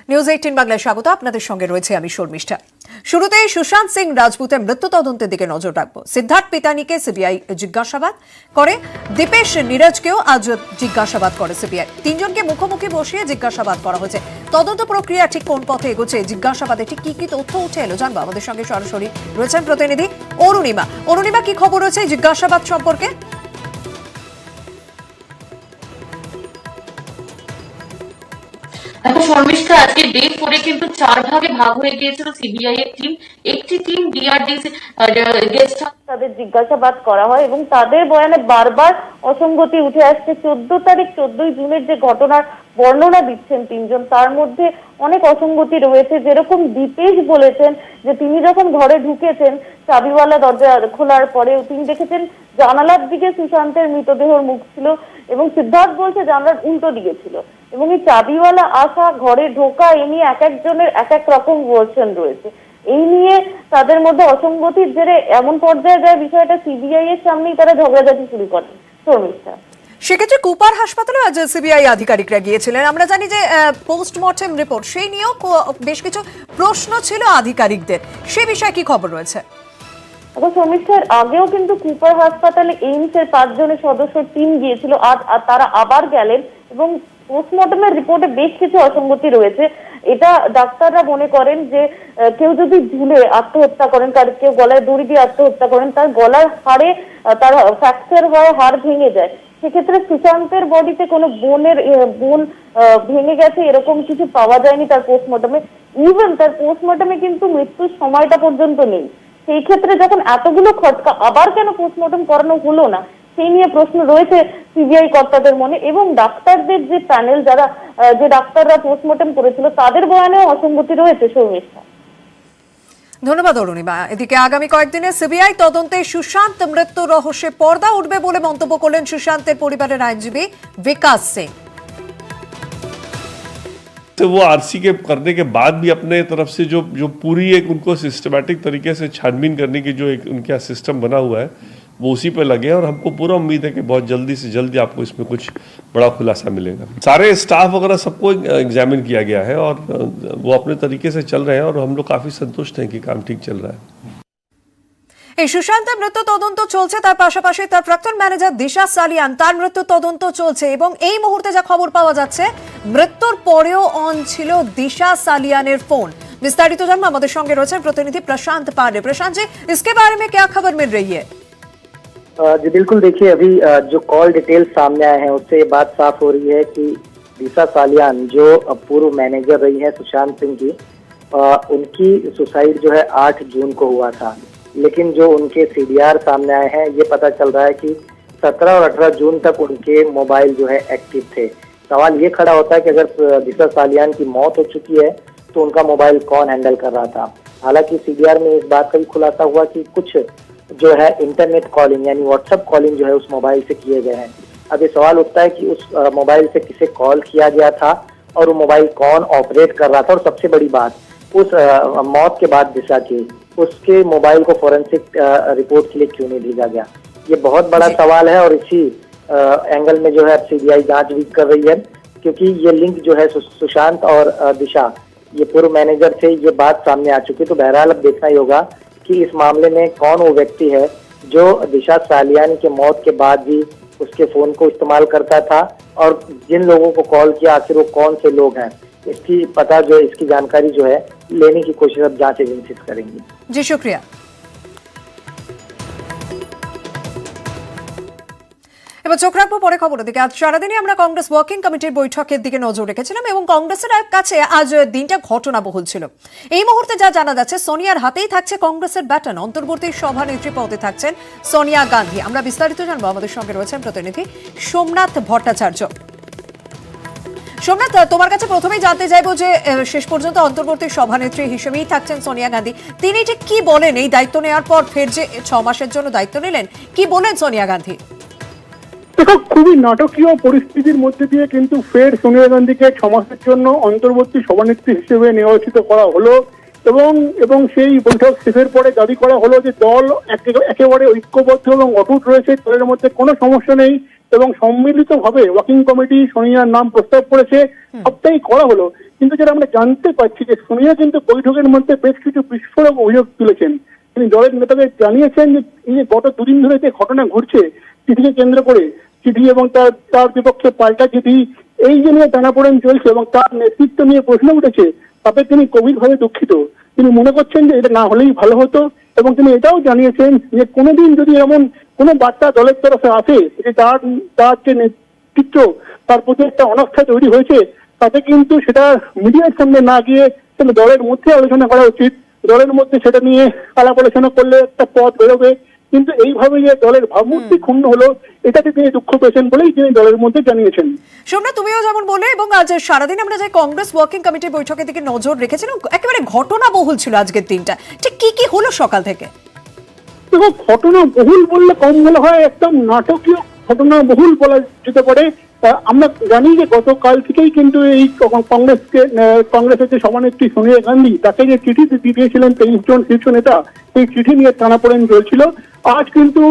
News 18 বাংলায় স্বাগত। আপনাদের সঙ্গে রয়েছে আমি শর্মিষ্ঠা। শুরুতেই সুশান্ত সিং রাজপুতের মৃত্যু তদন্তের দিকে নজর রাখবো। সিদ্ধার্থ পিতানিকে সিবিআই জিজ্ঞাসাবাদ করে, দীপেশ নীরজকেও আজ জিজ্ঞাসাবাদ করে সিবিআই। তিনজনকে মুখোমুখি বসিয়ে জিজ্ঞাসাবাদ করা হয়েছে। তদন্ত প্রক্রিয়া ঠিক কোন পথে এগোচ্ছে, জিজ্ঞাসাবাদে ঠিক কি কি তথ্য উঠে এলো জানবো। আমাদের সঙ্গে সরাসরি রয়েছেন প্রতিনিধি অরুণিমা। অরুণিমা, কি খবর রয়েছে জিজ্ঞাসাবাদ সম্পর্কে? দেখো শর্মিষ্ঠা, আজকে ডে 4 কিন্তু 4 ভাগে ভাগ হয়ে গিয়েছিল সিবিআই এর টিম। একটি টিম ডিআরডিসি গেস্ট হাউস তাদের জিজ্ঞাসাবাদ করা হয় এবং তাদের বয়ানে বারবার অসঙ্গতি উঠে আসছে। 14 জুনের যে ঘটনার বর্ণনা দিচ্ছেন তিনজন, তার মধ্যে অনেক অসঙ্গতি রয়েছে। যেরকম দীপেশ বলেছেন যে তিনি যখন ঘরে ঢুকেছেন চাবিওয়ালা দরজা খোলার পরে তিনি দেখেছেন জানালার দিকে সুশান্তের মৃতদেহর মুখ ছিল এবং সিদ্ধার্থ বলছে জানালার উল্টো দিকে ছিল। এবং এই চাবিওয়ালা আসা, ঘরে ঢোকা, এ নিয়ে এক একজনের এক এক রকম ভার্সন রয়েছে। এই নিয়ে তাদের মধ্যে অসঙ্গতির জেরে এমন পর্যায়ে যায় বিষয়টা সিবিআই এর সামনেই তারা ঝগড়াঝাটি শুরু করে। শর্মিষ্ঠা, সেক্ষেত্রে কুপার হাসপাতালে আজ সিবিআই আধিকারিকরা গিয়েছিলেন। আমরা জানি যে পোস্টমর্টেম রিপোর্ট, সেই নিয়েও বেশ কিছু প্রশ্ন ছিল আধিকারিকদের। সে বিষয়ে কি খবর রয়েছে? শর্মিষ্ঠার আগেও কিন্তু কুপার হাসপাতালে এইমসের 5 জনের সদস্য টিম গিয়েছিল, আর তারা আবার গেলেন এবং পোস্টমর্টমের রিপোর্টে বেশ কিছু অসঙ্গতি রয়েছে। এটা ডাক্তাররা মনে করেন যে কেউ যদি ঝুলে আত্মহত্যা করেন, কেউ গলায় দড়ি দিয়ে আত্মহত্যা করেন, তার গলার হাড়ে তার ফ্র্যাকচার হয়, হাড় ভেঙে যায়। সেক্ষেত্রে সুশান্তের বডিতে কোনো বোন ভেঙে গেছে এরকম কিছু পাওয়া যায়নি তার পোস্টমর্টমে। ইভেন তার পোস্টমর্টমে কিন্তু মৃত্যুর সময়টা পর্যন্ত নেই। সেই ক্ষেত্রে যখন এতগুলো খটকা, আবার কেন পোস্টমর্টম করানো হলো না, সেই নিয়ে প্রশ্ন রয়েছে সিবিআই কর্তাদের মনে। এবং ডাক্তারদের যে প্যানেল, যে ডাক্তাররা পোস্টমর্টম করেছিল, তাদের বয়ানেও অসঙ্গতি রয়েছে। শর্মিষ্ঠা, ধন্যবাদ অরুণিমা। এদিকে আগামী কয়েকদিনে সিবিআই তদন্তে সুশান্ত মৃত্যু রহস্যে পর্দা উঠবে বলে মন্তব্য করলেন সুশান্তের পরিবারের আইনজীবী विकास सिंह। तो वो आरसी के करने के बाद भी अपने तरफ से जो पूरी एक उनको सिस्टमैटिक तरीके से छानबीन करने की जो एक उनका सिस्टम बना हुआ है, वो उसी पे लगे हैं और हमको पूरा उम्मीद है कि बहुत जल्दी से जल्दी आपको इसमें कुछ बड़ा खुलासा मिलेगा। सारे स्टाफ वगैरह सबको एग्जामिन किया गया है और वो अपने तरीके से चल रहे हैं और हम लोग काफ़ी संतुष्ट हैं कि काम ठीक चल रहा है। এই সুশান্তের মৃত্যু তদন্ত চলছে, তার পাশাপাশি তার প্রাক্তন ম্যানেজার দিশা সালিয়ান, তার মৃত্যু তদন্ত চলছে এবং এই মুহূর্তে যা খবর পাওয়া যাচ্ছে মৃত্যুর পরেও অন ছিল দিশা सालियाনের ফোন। विस्तारित জানবো, আমাদের সঙ্গে রয়েছেন প্রতিনিধি प्रशांत पांडे। प्रशांत जी, इसके बारे में क्या खबर मिल रही है? जी बिल्कुल, देखिए अभी जो कॉल डिटेल सामने आए हैं उससे ये बात साफ हो रही है कि दिशा सालियान जो पूर्व मैनेजर रही है सुशांत सिंह की, उनकी सुसाइड जो है 8 जून को हुआ था। लेकिन जो उनके सीडीआर सामने आए हैं, ये पता चल रहा है कि 17 और 18 जून तक उनके मोबाइल जो है एक्टिव थे। सवाल ये खड़ा होता है कि अगर दिशा सालियान की मौत हो चुकी है तो उनका मोबाइल कौन हैंडल कर रहा था। हालांकि सीडीआर में इस बात का भी खुलासा हुआ कि कुछ जो है इंटरनेट कॉलिंग यानी व्हाट्सएप कॉलिंग जो है उस मोबाइल से किए गए हैं। अब ये सवाल उठता है कि उस मोबाइल से किसे कॉल किया गया था और वो मोबाइल कौन ऑपरेट कर रहा था, और सबसे बड़ी बात उस मौत के बाद दिशा की उसके मोबाइल को फोरेंसिक रिपोर्ट के लिए क्यों नहीं भेजा गया। ये बहुत बड़ा सवाल है और इसी एंगल में जो है सीबीआई जांच भी कर रही है, क्योंकि ये लिंक जो है सुशांत और दिशा, ये पूर्व मैनेजर से ये बात सामने आ चुकी है। तो बहरहाल अब देखना ही होगा कि इस मामले में कौन वो व्यक्ति है जो दिशा सालियान के मौत के बाद भी उसके फोन को इस्तेमाल करता था और जिन लोगों को कॉल किया आखिर वो कौन से लोग हैं। इसकी पता जो इसकी जानकारी जो है लेने की कोशिश अब जांच एजेंसी करेंगी। जी शुक्रिया। এবার চোখ রাখবো পরে খবরের দিকে। আজ সারাদিনই আমরা কংগ্রেস ওয়ার্কিং কমিটির বৈঠকের দিকে নজর রেখেছিলাম এবং কংগ্রেসের কাছে আজ দিনটা ঘটনাবহুল ছিল। এই মুহূর্তে যা জানা যাচ্ছে, সোনিয়ার হাতেই থাকছে কংগ্রেসের ব্যাটন। অন্তর্বর্তী সভানেত্রী পদে থাকছেন সোনিয়া গান্ধী। আমরা বিস্তারিত জানবো, আমাদের সঙ্গে রয়েছেন প্রতিনিধি সোমনাথ ভট্টাচার্য। সোমনাথ, তোমার কাছে প্রথমেই জানতে চাইবো যে শেষ পর্যন্ত অন্তর্বর্তী সভানেত্রী হিসেবেই থাকছেন সোনিয়া গান্ধী। তিনি ঠিক কি বলেন এই দায়িত্ব নেওয়ার পর? ফের যে 6 মাসের জন্য দায়িত্ব নিলেন, কি বলেন সোনিয়া গান্ধী? দেখো, খুবই নাটকীয় পরিস্থিতির মধ্যে দিয়ে কিন্তু ফের সোনিয়া গান্ধীকে 6 মাসের জন্য অন্তর্বর্তী সভানেত্রী হিসেবে নির্বাচিত করা হলো এবং সেই বৈঠক শেষের পরে দাবি করা হলো যে দল একেবারে ঐক্যবদ্ধ এবং অটুট রয়েছে, দলের মধ্যে কোনো সমস্যা নেই এবং সম্মিলিতভাবে ওয়ার্কিং কমিটি সোনিয়ার নাম প্রস্তাব করেছে, সবটাই করা হলো। কিন্তু যেটা আমরা জানতে পারছি যে সোনিয়া কিন্তু বৈঠকের মধ্যে বেশ কিছু বিস্ফোরক অভিযোগ তুলেছেন। তিনি দলের নেতাদের জানিয়েছেন যে এই যে গত দুদিন ধরে যে ঘটনা ঘটছে চিঠিকে কেন্দ্র করে, চিঠি এবং তার বিপক্ষে পাল্টা চিঠি, এই যে নিয়ে টানাপোড়েন চলছে এবং তার নেতৃত্ব নিয়ে প্রশ্ন উঠেছে, তাতে তিনি গভীরভাবে দুঃখিত। তিনি মনে করছেন যে এটা না হলেই ভালো হতো এবং তিনি এটাও জানিয়েছেন যে কোনোদিন যদি এমন কোনো বার্তা দলের তরফে আসে যে তার যে নেতৃত্ব, তার প্রতি একটা অনাস্থা তৈরি হয়েছে, তাতে কিন্তু সেটা মিডিয়ার সামনে না গিয়ে তাহলে দলের মধ্যে আলোচনা করা উচিত। দলের মধ্যে সেটা নিয়ে আলাপ আলোচনা করলে একটা পথ বেরোবে। কিন্তু এইভাবে যে দলের ভাবমূর্তি ক্ষুণ্ণ হলো, এটাতে তিনি দুঃখ পেয়েছেন বলেই তিনি দলের মধ্যে জানিয়েছেন। সোমনাথ, তুমিও যেমন বলে এবং আজ সারাদিন আমরা যে কংগ্রেস ওয়ার্কিং কমিটির বৈঠকের দিকে নজর রেখেছিলাম, একেবারে ঘটনা বহুল ছিল আজকের দিনটা। ঠিক কি হলো সকাল থেকে? দেখো, ঘটনা বহুল বললে কম বলা হয়, একদম নাটকীয় ঘটনা বহুল বলা যেতে পারে। আমরা জানি যে গতকাল থেকেই কিন্তু এই কংগ্রেসের যে সভানেত্রী সোনিয়া গান্ধী, তাকে যে চিঠি দিয়েছিলেন 23 জন শীর্ষ নেতা, সেই চিঠি নিয়ে টানাপোড়েন চলছিল। আজ কিন্তু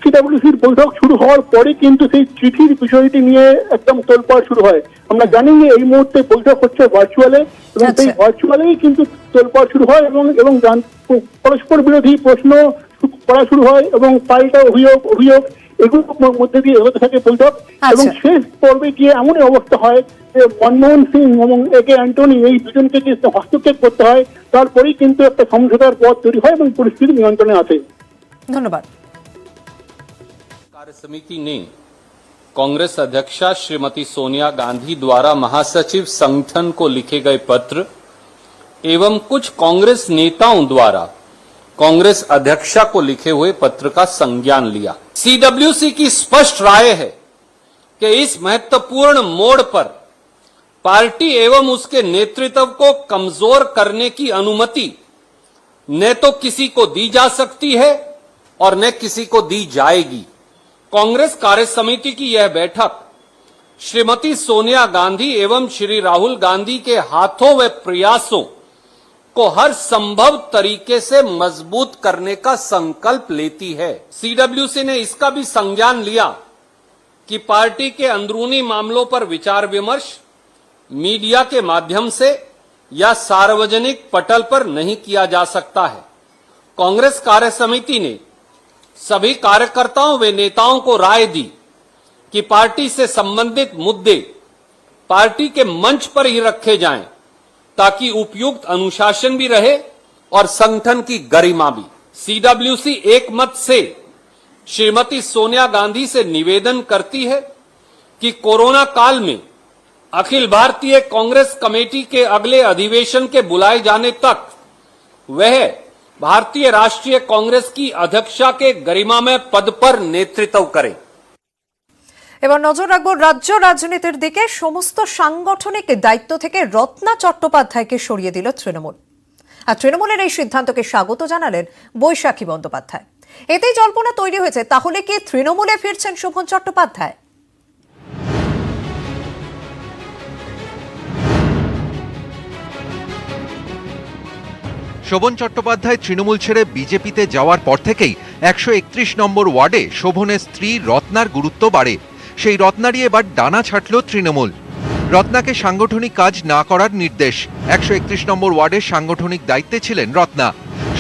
সিডব্লিউসির বৈঠক শুরু হওয়ার পরে কিন্তু সেই চিঠির বিষয়টি নিয়ে একদম তোলপাড় শুরু হয়। আমরা জানি যে এই মুহূর্তে বৈঠক হচ্ছে ভার্চুয়ালে এবং সেই ভার্চুয়ালেই কিন্তু তোলপাড় শুরু হয় এবং পরস্পর বিরোধী প্রশ্ন করা শুরু হয় এবং পাল্টা অভিযোগ এগুলোর মধ্যে দিয়ে এগোতে থাকে বৈঠক। এবং শেষ পর্বে গিয়ে এমনই অবস্থা হয় যে মনমোহন সিং এবং একে অ্যান্টনি, এই দুজনকে যে হস্তক্ষেপ করতে হয়, তারপরেই কিন্তু একটা সমঝোতার পথ তৈরি হয় এবং পরিস্থিতি নিয়ন্ত্রণে আসে। ধন্যবাদ। कार्य समिति ने कांग्रेस अध्यक्षा श्रीमती सोनिया गांधी द्वारा महासचिव संगठन को लिखे गए पत्र एवं कुछ कांग्रेस नेताओं द्वारा कांग्रेस अध्यक्षा को लिखे हुए पत्र का संज्ञान लिया। सीडब्ल्यूसी की स्पष्ट राय है कि इस महत्वपूर्ण मोड़ पर पार्टी एवं उसके नेतृत्व को कमजोर करने की अनुमति न तो किसी को दी जा सकती है और न किसी को दी जाएगी। कांग्रेस कार्य समिति की यह बैठक श्रीमती सोनिया गांधी एवं श्री राहुल गांधी के हाथों व प्रयासों को हर संभव तरीके से मजबूत करने का संकल्प लेती है। सीडब्ल्यूसी ने इसका भी संज्ञान लिया कि पार्टी के अंदरूनी मामलों पर विचार विमर्श मीडिया के माध्यम से या सार्वजनिक पटल पर नहीं किया जा सकता है। कांग्रेस कार्य समिति ने सभी कार्यकर्ताओं व नेताओं को राय दी कि पार्टी से संबंधित मुद्दे पार्टी के मंच पर ही रखे जाएं ताकि उपयुक्त अनुशासन भी रहे और संगठन की गरिमा भी। सीडब्ल्यूसी एक मत से श्रीमती सोनिया गांधी से निवेदन करती है कि कोरोना काल में अखिल भारतीय कांग्रेस कमेटी के अगले अधिवेशन के बुलाए जाने तक वह भारतीय राष्ट्रीय कांग्रेस की अध्यक्षा के गरिमामय पद पर नेतृत्व करे। এবার নজর রাখবো রাজ্য রাজনীতির দিকে। সমস্ত সাংগঠনিক দায়িত্ব থেকে রত্না চট্টোপাধ্যায়কে সরিয়ে দিল তৃণমূল। আর তৃণমূলের এই সিদ্ধান্তকে স্বাগত জানালেন বৈশাখী বন্দ্যোপাধ্যায়। এতেই জল্পনা তৈরি হয়েছে, তাহলে কি তৃণমূলে ফিরছেন শোভন চট্টোপাধ্যায়? শোভন চট্টোপাধ্যায় তৃণমূল ছেড়ে বিজেপিতে যাওয়ার পর থেকেই 131 নম্বর ওয়ার্ডে শোভনের স্ত্রী রত্নার গুরুত্ব বাড়ে। সেই রত্নারই এবার ডানা ছাড়ল তৃণমূল। রত্নাকে সাংগঠনিক কাজ না করার নির্দেশ। 131 নম্বর ওয়ার্ডের সাংগঠনিক দায়িত্বে ছিলেন রত্না।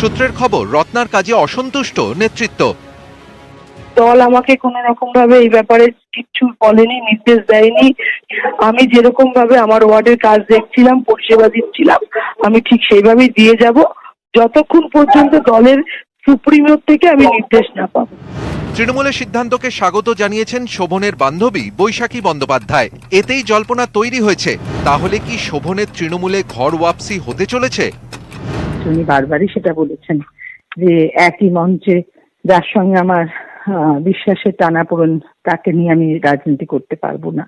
সূত্রের খবর, রত্নার কাজে অসন্তুষ্ট নেতৃত্ব। দল আমাকে কোন রকম ভাবে এই ব্যাপারে কিছু বলেনি, নির্দেশ দেয়নি। আমি যেরকম ভাবে আমার ওয়ার্ডের কাজ দেখছিলাম, পরিষেবা দিচ্ছিলাম, আমি ঠিক সেইভাবেই দিয়ে যাব যতক্ষণ পর্যন্ত দলের সুপ্রিমোর থেকে আমি নির্দেশ না পাবো। তৃণমূলের সিদ্ধান্তকে স্বাগত জানিয়েছেন শোভনের বান্ধবী বৈশাখী বন্দ্যোপাধ্যায়। এতেই জল্পনা তৈরি হয়েছে, তাহলে কি শোভনের তৃণমূলে ঘর ওয়াপসি হতে চলেছে? উনি বারবারই সেটা বলেছেন যে একই মঞ্চে যার সঙ্গে আমার বিশ্বাসের টানাপোড়েন, তাকে নিয়ে আমি রাজনীতি করতে পারবো না।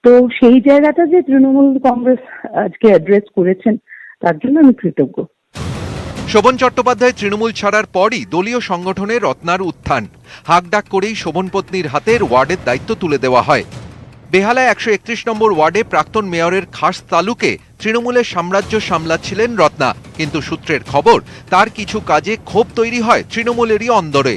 তো সেই জায়গাটা যে তৃণমূল কংগ্রেস আজকে অ্যাড্রেস করেছেন, তার জন্য আমি কৃতজ্ঞ। শোভন চট্টোপাধ্যায় তৃণমূল ছাড়ার পরই দলীয় সংগঠনে রত্নার উত্থান। হাকডাক করেই শোভন পত্নীর হাতের ওয়ার্ডের দায়িত্ব তুলে দেওয়া হয়। বেহালায় 131 নম্বর ওয়ার্ডে প্রাক্তন মেয়রের খাস তালুকে তৃণমূলের সাম্রাজ্য সামলাচ্ছিলেন রত্না, কিন্তু সূত্রের খবর তার কিছু কাজে ক্ষোভ তৈরি হয় তৃণমূলেরই অন্দরে।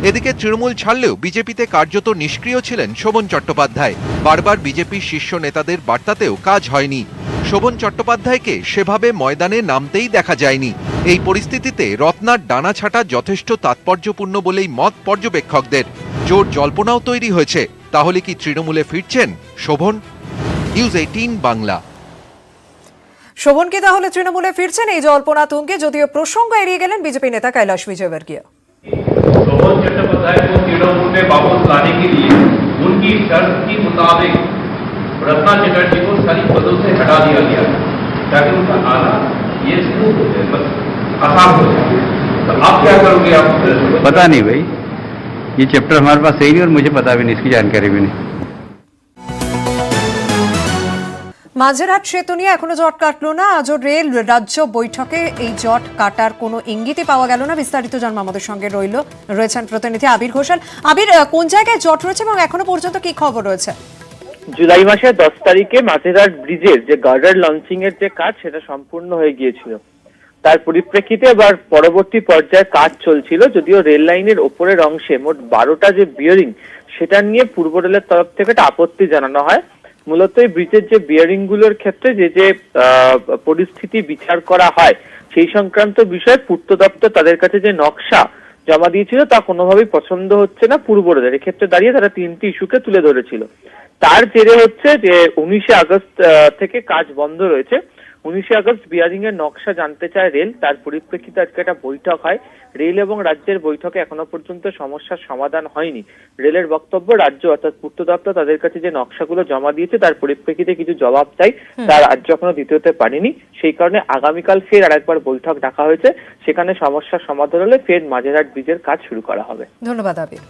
এদিকে তৃণমূল ছাড়লেও বিজেপিতে কার্যত নিষ্ক্রিয় ছিলেন শোভন চট্টোপাধ্যায়। বারবার বিজেপির শীর্ষ নেতাদের বার্তাতেও কাজ হয়নি। শোভন চট্টোপাধ্যায়কে সেভাবে ময়দানে নামতেই দেখা যায়নি। এই পরিস্থিতিতে রত্নার ডানা ছাঁটা যথেষ্ট তাৎপর্যপূর্ণ বলেই মত পর্যবেক্ষকদের। জোর জল্পনাও তৈরি হয়েছে, তাহলে কি তৃণমূলে ফিরছেন শোভন? নিউজ 18 বাংলা। শোভন কি তাহলে তৃণমূলে ফিরছেন? এই জল্পনা তুঙ্গে, যদিও প্রসঙ্গ এড়িয়ে গেলেন বিজেপি নেতা কৈলাশ विजयवर्गीय। शोभन चट्टोपाध्याय को तृणमूल में वापस लाने के लिए उनकी शर्त के मुताबिक रत्ना चटर्जी को सारी पदों से हटा दिया गया ताकि उनका आना ये स्मूथ हो जाए, बस आसान हो जाए। तो आप क्या करोगे? आप पता नहीं भाई, ये चैप्टर हमारे पास सही नहीं और मुझे पता भी नहीं, इसकी जानकारी भी नहीं। মাঝেরহাট সেতু নিয়ে এখনো জট কাটলো না। আজও রেল রাজ্য বৈঠকে এই জট কাটার কোনো ইঙ্গিতই পাওয়া গেল না। বিস্তারিত জানবো আমাদের সঙ্গে রয়েছেন প্রতিনিধি আবির ঘোষাল। আবির, কোন জায়গায় জট রয়েছে এবং এখনো পর্যন্ত কি খবর রয়েছে? জুলাই মাসের 10 তারিখে মাঝেরহাট ব্রিজের যে গার্ডার লঞ্চিং এর যে কাজ সেটা সম্পূর্ণ হয়ে গিয়েছিল। তার পরিপ্রেক্ষিতে এবার পরবর্তী পর্যায়ে কাজ চলছিল, যদিও রেল লাইনের ওপরের অংশে মোট 12টা যে বিয়ারিং সেটা নিয়ে পূর্ব রেলের তরফ থেকে একটা আপত্তি জানানো হয়। মূলত এই ব্রিজের যে বিয়ারিং গুলোর ক্ষেত্রে যে পরিস্থিতি বিচার করা হয় সেই সংক্রান্ত বিষয়ে পূর্ত দপ্তর তাদের কাছে যে নকশা জমা দিয়েছিল তা কোনোভাবেই পছন্দ হচ্ছে না পূর্ব রেলের। এক্ষেত্রে দাঁড়িয়ে তারা 3টি ইস্যুকে তুলে ধরেছিল। তার জেরে হচ্ছে যে 19 আগস্ট থেকে কাজ বন্ধ রয়েছে। 19 আগস্ট বিয়ারিং এর নকশা জানতে চায় রেল। তার পরিপ্রেক্ষিতে আজকে একটা বৈঠক হয়। রেল এবং রাজ্যের বৈঠকে এখনো পর্যন্ত সমস্যার সমাধান হয়নি। রেলের বক্তব্য, রাজ্য অর্থাৎ পূর্ত দপ্তর তাদের কাছে যে নকশাগুলো জমা দিয়েছে তার পরিপ্রেক্ষিতে কিছু জবাব চাই, তার রাজ্য এখনো দিতে হতে পারেনি। সেই কারণে আগামীকাল ফের আরেকবার বৈঠক ডাকা হয়েছে। সেখানে সমস্যার সমাধান হলে ফের মাঝেরহাট ব্রিজের কাজ শুরু করা হবে। ধন্যবাদ আবির।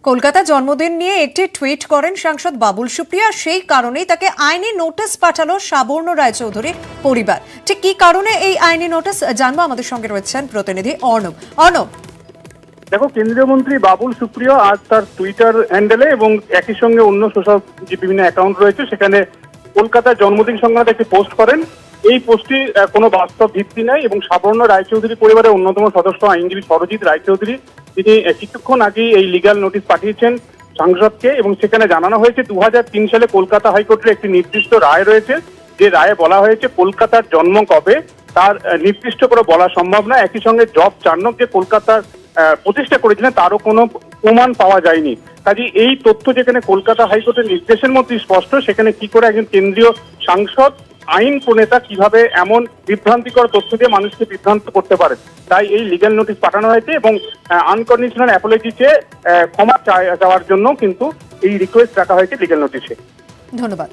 কলকাতা জন্মদিন নিয়ে একটি টুইট করেন সাংসদ বাবুল সুপ্রিয়া। সেই কারণেই তাকে আইনি নোটিশ পাঠালো সাবর্ণ রায়চৌধুরীর পরিবার। ঠিক কি কারণে এই আইনি নোটিশ জানবো, আমাদের সঙ্গে রয়েছেন প্রতিনিধি অর্ণব। অর্ণব, দেখো, কেন্দ্রীয় মন্ত্রী বাবুল সুপ্রিয় আজ তার টুইটার হ্যান্ডেলে এবং একই সঙ্গে অন্য সোশ্যাল যে বিভিন্ন অ্যাকাউন্ট রয়েছে সেখানে কলকাতার জন্মদিন সংক্রান্ত একটি পোস্ট করেন। এই পোস্টটি কোনো বাস্তব ভিত্তি নাই এবং সাবর্ণ রায়চৌধুরী পরিবারের অন্যতম সদস্য আইনজীবী সরজিৎ রায়চৌধুরী তিনি কিছুক্ষণ আগেই এই লিগ্যাল নোটিশ পাঠিয়েছেন সাংসদকে এবং সেখানে জানানো হয়েছে 2003 সালে কলকাতা হাইকোর্টের একটি নির্দিষ্ট রায় রয়েছে, যে রায়ে বলা হয়েছে কলকাতার জন্ম কবে তার নির্দিষ্ট করে বলা সম্ভব না। একই সঙ্গে জব চার্নক যে কলকাতার প্রতিষ্ঠা করেছিলেন তারও কোনো প্রমাণ পাওয়া যায়নি। কাজে এই তথ্য যেখানে কলকাতা হাইকোর্টের নির্দেশের মধ্যে স্পষ্ট, সেখানে কি করে একজন কেন্দ্রীয় সাংসদ আইন প্রণেতা কিভাবে এমন বিভ্রান্তিকর তথ্য দিয়ে মানুষকে বিভ্রান্ত করতে পারে। তাই এই লিগ্যাল নোটিশ পাঠানো হয়েছে এবং আনকন্ডিশনাল অ্যাপোলজি চেয়ে ক্ষমা চাওয়ার জন্য কিন্তু এই রিকোয়েস্ট রাখা হয়েছে লিগ্যাল নোটিশে। ধন্যবাদ।